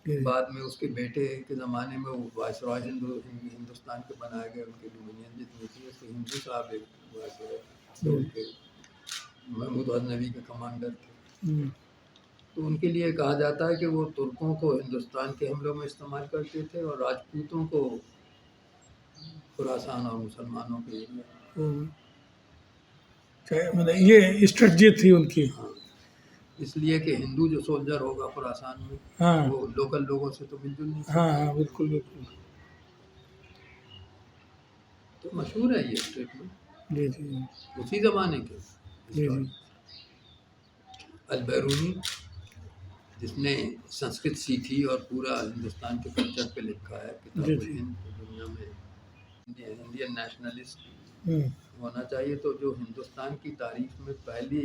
Speaker 1: बाद में उसके बेटे के ज़माने में वो वायसरॉय हिंदुस्तान के बनाए गए, उनके डोमिनियन जितनी थी उसके हिंदू साहब एक वायसरॉय महमूद गजनवी के कमांडर थे। तो उनके लिए कहा जाता है कि वो तुर्कों को हिंदुस्तान के हमलों में इस्तेमाल करते थे और राजपूतों को खुरासान और मुसलमानों के लिए।
Speaker 2: मतलब ये स्ट्रेटजी थी उनकी।
Speaker 1: हाँ, इसलिए कि हिंदू जो सोल्जर होगा खुरासान में,
Speaker 2: हाँ,
Speaker 1: वो लोकल लोगों से तो मिलजुल नहीं सकता।
Speaker 2: हाँ बिल्कुल बिल्कुल।
Speaker 1: तो मशहूर है ये स्टेटमेंट।
Speaker 2: जी जी।
Speaker 1: उसी ज़माने के
Speaker 2: जी जी।
Speaker 1: अल-बैरूनी जिसने संस्कृत सीखी और पूरा हिंदुस्तान के कल्चर पे लिखा है किताब हिंद, दुनिया में इंडियन नेशनलिस्ट
Speaker 2: हम्म,
Speaker 1: होना चाहिए। तो जो हिंदुस्तान की तारीख में पहली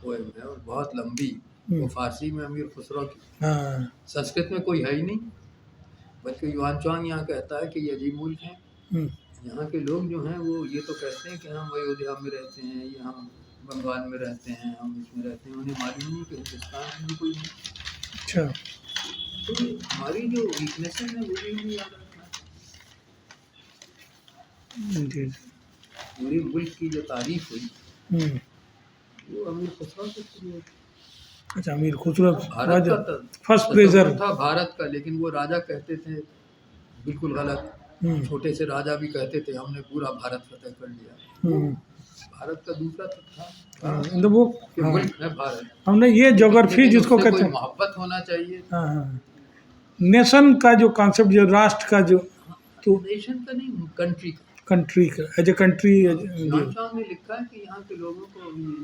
Speaker 1: पोएम है और बहुत लंबी, वो
Speaker 2: हम्म,
Speaker 1: फारसी में अमीर खुसरो की,
Speaker 2: हाँ,
Speaker 1: संस्कृत में कोई है ही नहीं। बल्कि युआन चुआंग यहाँ कहता है कि ये अजीब मुल्क है,
Speaker 2: हम्म,
Speaker 1: यहाँ के लोग जो हैं वो ये तो कहते हैं कि हम अयोध्या में रहते हैं, ये हम बंगाल में रहते हैं, हम इसमें रहते हैं, उन्हें मालूम नहीं कि हिंदुस्तान में भी कोई नहीं।
Speaker 2: अच्छा,
Speaker 1: तो हमारी जो वीकनेसेस है वो भी हमें याद रखना है।
Speaker 2: जी,
Speaker 1: पूरे मुल्क की जो तारीफ हुई
Speaker 2: हम्म,
Speaker 1: वो अमीर खुसरो से शुरू हुई।
Speaker 2: अच्छा, अमीर खुसरो
Speaker 1: भारत
Speaker 2: राजा,
Speaker 1: का
Speaker 2: फर्स्ट प्रेजर,
Speaker 1: तसव्वुर था भारत का, लेकिन वो राजा कहते थे बिल्कुल गलत। छोटे से राजा भी कहते थे हमने पूरा भारत फतेह कर लिया। वो भारत का दूसरा था
Speaker 2: मतलब वो,
Speaker 1: कि
Speaker 2: हाँ,
Speaker 1: मुल्क है भारत,
Speaker 2: हमने ये ज्योग्राफी
Speaker 1: लेकिन
Speaker 2: जिसको
Speaker 1: उससे
Speaker 2: कहते
Speaker 1: कोई
Speaker 2: हैं,
Speaker 1: मोहब्बत होना चाहिए।
Speaker 2: हाँ, हाँ, नेशन का जो कॉन्सेप्ट, जो राष्ट्र का जो, तो
Speaker 1: नेशन का नहीं, कंट्री का।
Speaker 2: कंट्री का, as a country,
Speaker 1: Yuan Chwang ने लिखा है कि यहाँ के लोगों को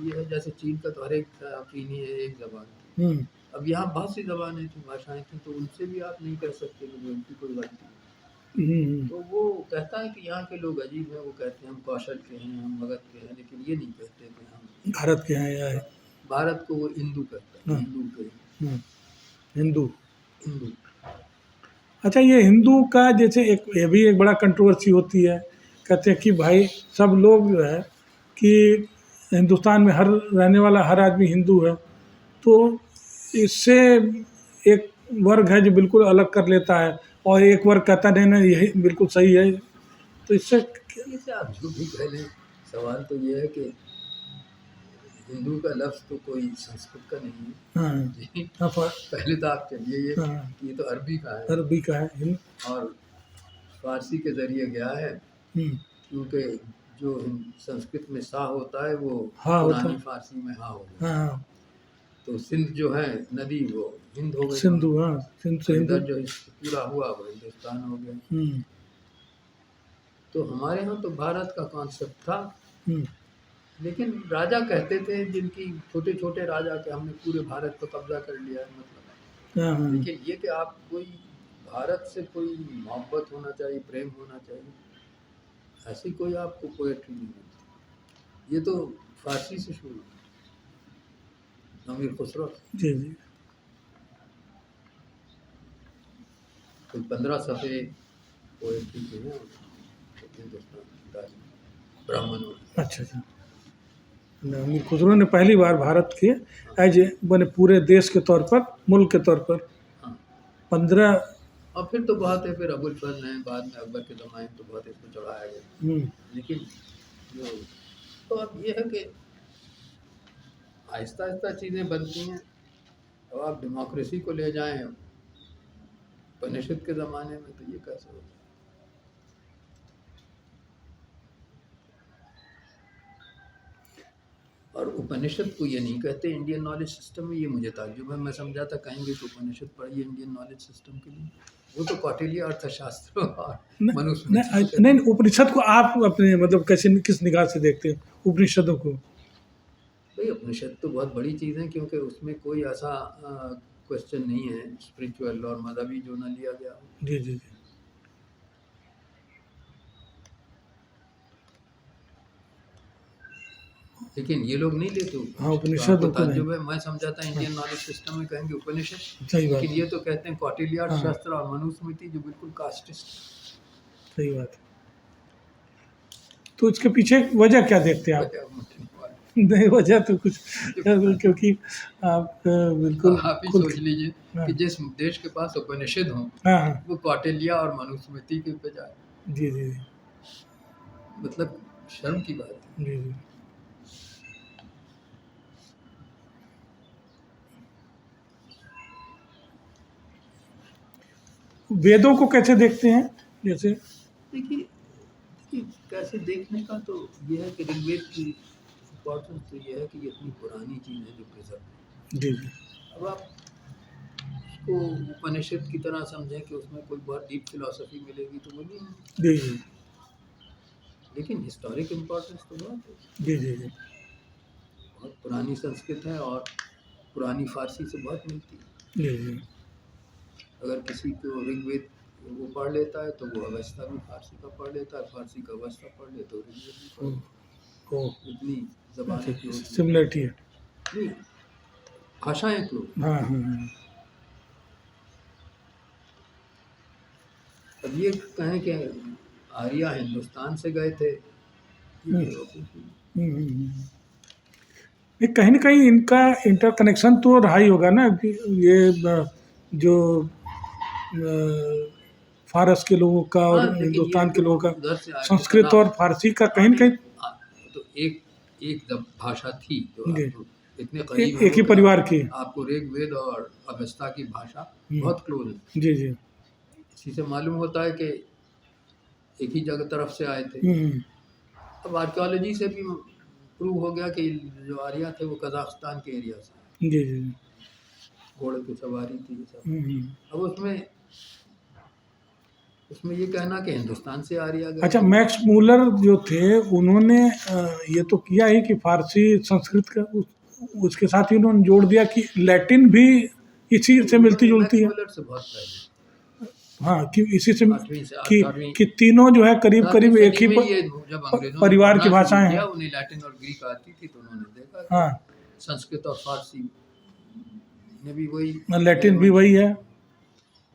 Speaker 1: ये है, जैसे चीन का तो हर एक चीनी है एक जबान। अब यहाँ बहुत सी जबानें थी, भाषाएं थी, तो उनसे भी आप नहीं कह सकते कि उनकी कोई गलती है। तो वो कहता है कि यहाँ के लोग अजीब हैं, वो कहते हैं हम कौशल के हैं, हम मगध के हैं, लेकिन ये नहीं कहते कि हम
Speaker 2: भारत के हैं या
Speaker 1: भारत को वो हिंदू कहता है,
Speaker 2: हाँ।
Speaker 1: हिंदू के
Speaker 2: हिंदू।
Speaker 1: हिंदू।
Speaker 2: अच्छा, ये हिंदू का जैसे एक, ये भी एक बड़ा कंट्रोवर्सी होती है, कहते हैं कि भाई सब लोग जो है कि हिंदुस्तान में हर रहने वाला हर आदमी हिंदू है, तो इससे एक वर्ग है जो बिल्कुल अलग कर लेता है, और एक वर्ग कहता नहीं नहीं यही बिल्कुल सही है, तो इससे,
Speaker 1: इसे आप जो भी कह लें, सवाल तो ये है कि हिंदू का लफ्ज़ तो कोई संस्कृत का नहीं है।
Speaker 2: हाँ,
Speaker 1: जी,
Speaker 2: हाँ,
Speaker 1: पहले तो आप चलिए ये
Speaker 2: हाँ,
Speaker 1: कि ये तो अरबी का है
Speaker 2: अरबी का है,
Speaker 1: और फारसी के ज़रिए गया है, क्योंकि जो संस्कृत में सा होता है वो
Speaker 2: हाँ होता
Speaker 1: पुरानी
Speaker 2: है,
Speaker 1: फारसी में हा हो गया।
Speaker 2: हाँ,
Speaker 1: तो सिंध जो है नदी वो हिंद हो गई,
Speaker 2: सिंधु, हाँ, सिंध से
Speaker 1: और
Speaker 2: हिंदू,
Speaker 1: इधर जो पूरा हुआ वो हिंदुस्तान हो गया। तो हमारे यहाँ तो भारत का कॉन्सेप्ट था, लेकिन राजा कहते थे जिनकी छोटे छोटे राजा के हमने पूरे भारत को कब्जा कर लिया है, मतलब। लेकिन ये कि आप कोई भारत से कोई मोहब्बत होना चाहिए, प्रेम होना चाहिए, ऐसी कोई आपको पोएट्री नहीं मिलती। ये तो फारसी से शुरू हुआ, अमीर खुसरो
Speaker 2: जी जी,
Speaker 1: कोई 15 सफ़े पोएट्री के हैं हिंदुस्तान की तारीख ब्राह्मणों की।
Speaker 2: अच्छा अच्छा, अमीर खुसरो ने पहली बार भारत के एज ए बने पूरे देश के तौर पर, मुल्क के तौर पर
Speaker 1: हाँ,
Speaker 2: 15,
Speaker 1: और फिर तो बहुत है, फिर अबुल फजल हैं, बाद में अकबर के ज़माने में तो बहुत इसको चढ़ाया गया। लेकिन जो तो अब ये है कि आहिस्ता आहिस्ता चीज़ें बनती हैं। अब आप डेमोक्रेसी को ले जाएं उपनिषद के ज़माने में, तो ये कैसे होता है? और उपनिषद को ये नहीं कहते इंडियन नॉलेज सिस्टम में, ये मुझे ताज्जुब है। मैं समझा था कहेंगे तो उपनिषद पढ़िए इंडियन नॉलेज सिस्टम के लिए, वो तो कौटिल्य अर्थशास्त्र और मनुस्मृति।
Speaker 2: नहीं, उपनिषद को आप अपने मतलब कैसे, किस निगाह से देखते हैं उपनिषदों को?
Speaker 1: भाई उपनिषद तो बहुत बड़ी चीज़ है, क्योंकि उसमें कोई ऐसा क्वेश्चन नहीं है स्पिरिचुअल और मजहबी जो ना लिया गया हो।
Speaker 2: जी जी जी,
Speaker 1: लेकिन ये लोग नहीं लेते
Speaker 2: हाँ,
Speaker 1: तो
Speaker 2: उपनिषद
Speaker 1: आपको
Speaker 2: को नहीं,
Speaker 1: ताज्जुब है। मैं समझा था इंडियन नॉलेज सिस्टम में कहेंगे उपनिषद,
Speaker 2: सही बात,
Speaker 1: लेकिन ये तो कहते हैं कौटिल्य
Speaker 2: हाँ,
Speaker 1: अर्थशास्त्र और मनुस्मृति, जो बिल्कुल कास्टिस्ट।
Speaker 2: सही बात है। तो इसके पीछे वजह क्या देखते हैं आप? नहीं, वजह तो कुछ, क्योंकि आप बिल्कुल
Speaker 1: आप ही
Speaker 2: खुल,
Speaker 1: सोच लीजिए
Speaker 2: हाँ,
Speaker 1: कि जिस देश के पास उपनिषद हो
Speaker 2: हाँ हाँ,
Speaker 1: वो कौटिल्य और मनुस्मृति के बजाय,
Speaker 2: जी जी जी
Speaker 1: मतलब शर्म की बात है।
Speaker 2: जी जी, वेदों को कैसे देखते हैं जैसे?
Speaker 1: देखिए कैसे देखने का तो ये है कि ऋग्वेद की इम्पोर्टेंस तो ये है कि ये इतनी पुरानी चीज़ है जो प्रिजर्व।
Speaker 2: जी जी,
Speaker 1: अब आप उसको उपनिषद की तरह समझें कि उसमें कोई बहुत डीप फिलॉसफी मिलेगी, तो वो नहीं है।
Speaker 2: जी जी
Speaker 1: लेकिन हिस्टोरिक इम्पोर्टेंस तो बहुत है।
Speaker 2: जी जी जी,
Speaker 1: बहुत पुरानी संस्कृत है और पुरानी फारसी से बहुत मिलती है।
Speaker 2: जी जी,
Speaker 1: अगर किसी को ऋग्वेद वो पढ़ लेता है तो वो अवस्था भी फारसी का पढ़ लेता है, फारसी का अवस्था पढ़ ले तो ऋग्वेद भी पढ़ लेता
Speaker 2: ओ
Speaker 1: है। इतनी ज़बानें क्लोज हैं।
Speaker 2: सिमिलरिटी है।
Speaker 1: नहीं, भाषाएँ क्लोज।
Speaker 2: हाँ हाँ
Speaker 1: अब ये कहें कि आर्या हिंदुस्तान से गए थे, ये बेवकूफ़ी।
Speaker 2: ये कहीं ना कहीं इनका इंटरकनेक्शन तो रहा ही होगा ना कि ये जो फारस के लोगों का और
Speaker 1: हाँ, लेकिन
Speaker 2: हिंदुस्तान
Speaker 1: ये
Speaker 2: के लोगों का
Speaker 1: उधर से आए थे
Speaker 2: संस्कृत
Speaker 1: तो
Speaker 2: और फारसी का कहीं ना कहीं
Speaker 1: तो एक जब भाषा थी जो
Speaker 2: जी।
Speaker 1: आपको इतने करीब
Speaker 2: एक ही
Speaker 1: हो,
Speaker 2: परिवार की।
Speaker 1: आपको ऋग्वेद और अवस्था की भाषा
Speaker 2: हम्म।
Speaker 1: बहुत क्लोज है।
Speaker 2: जी जी।
Speaker 1: इसी से मालूम होता है कि एक ही जगह तरफ से आए थे। अब आर्कियोलॉजी से भी प्रूव हो गया कि जो आर्या थे वो कजाकिस्तान के एरिया से,
Speaker 2: जी जी।
Speaker 1: घोड़े की सवारी थी ये सब। अब उसमें ये कहना कि हिंदुस्तान से आर्या गए।
Speaker 2: अच्छा, मैक्स मूलर जो थे उन्होंने ये तो किया ही कि फारसी संस्कृत का उसके साथ ही उन्होंने जोड़ दिया कि लैटिन भी इसी से मिलती जुलती है।
Speaker 1: मैक्स मुलर से बहुत पहले,
Speaker 2: हाँ, कि इसी से
Speaker 1: 8वीं से 18वीं
Speaker 2: कि तीनों जो है करीब करीब एक ही
Speaker 1: सदी में ये जब अंग्रेजों ने
Speaker 2: परिवार की
Speaker 1: पढ़ना
Speaker 2: भाषाएं
Speaker 1: शुरू
Speaker 2: हैं।
Speaker 1: किया, उन्हें लैटिन और ग्रीक आती थी तो उन्होंने देखा कि
Speaker 2: हाँ,
Speaker 1: संस्कृत और फारसी में भी वही,
Speaker 2: लैटिन भी वही है।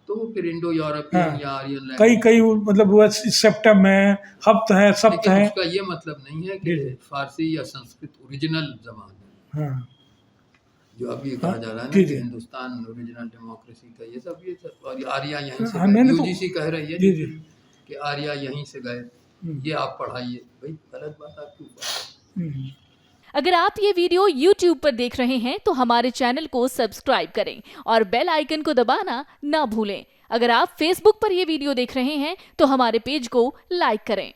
Speaker 1: तो वो फिर इंडो यूरोपियन
Speaker 2: हाँ,
Speaker 1: या आर्यन
Speaker 2: कई
Speaker 1: लैंग्वेज।
Speaker 2: कई मतलब वो सेप्टम है, हफ्त है, सप्त
Speaker 1: लेकिन
Speaker 2: है।
Speaker 1: उसका ये मतलब नहीं है कि
Speaker 2: जी, जी।
Speaker 1: फारसी या संस्कृत ओरिजिनल जबान है,
Speaker 2: हाँ
Speaker 1: जो अभी कहा जा रहा है ना
Speaker 2: जी,
Speaker 1: कि
Speaker 2: जी।
Speaker 1: हिंदुस्तान ओरिजिनल डेमोक्रेसी का ये सब और आर्या यहीं से
Speaker 2: हाँ,
Speaker 1: गए।
Speaker 2: मैंने तो-
Speaker 1: यूजीसी कह रही है
Speaker 2: जी, जी।
Speaker 1: कि आर्या यहीं से गए, ये आप पढ़ाइए। भाई गलत बात आप क्यों पढ़ाइए?
Speaker 2: हम्म।
Speaker 4: अगर आप ये वीडियो YouTube पर देख रहे हैं तो हमारे चैनल को सब्सक्राइब करें और बेल आइकन को दबाना ना भूलें। अगर आप Facebook पर ये वीडियो देख रहे हैं तो हमारे पेज को लाइक करें।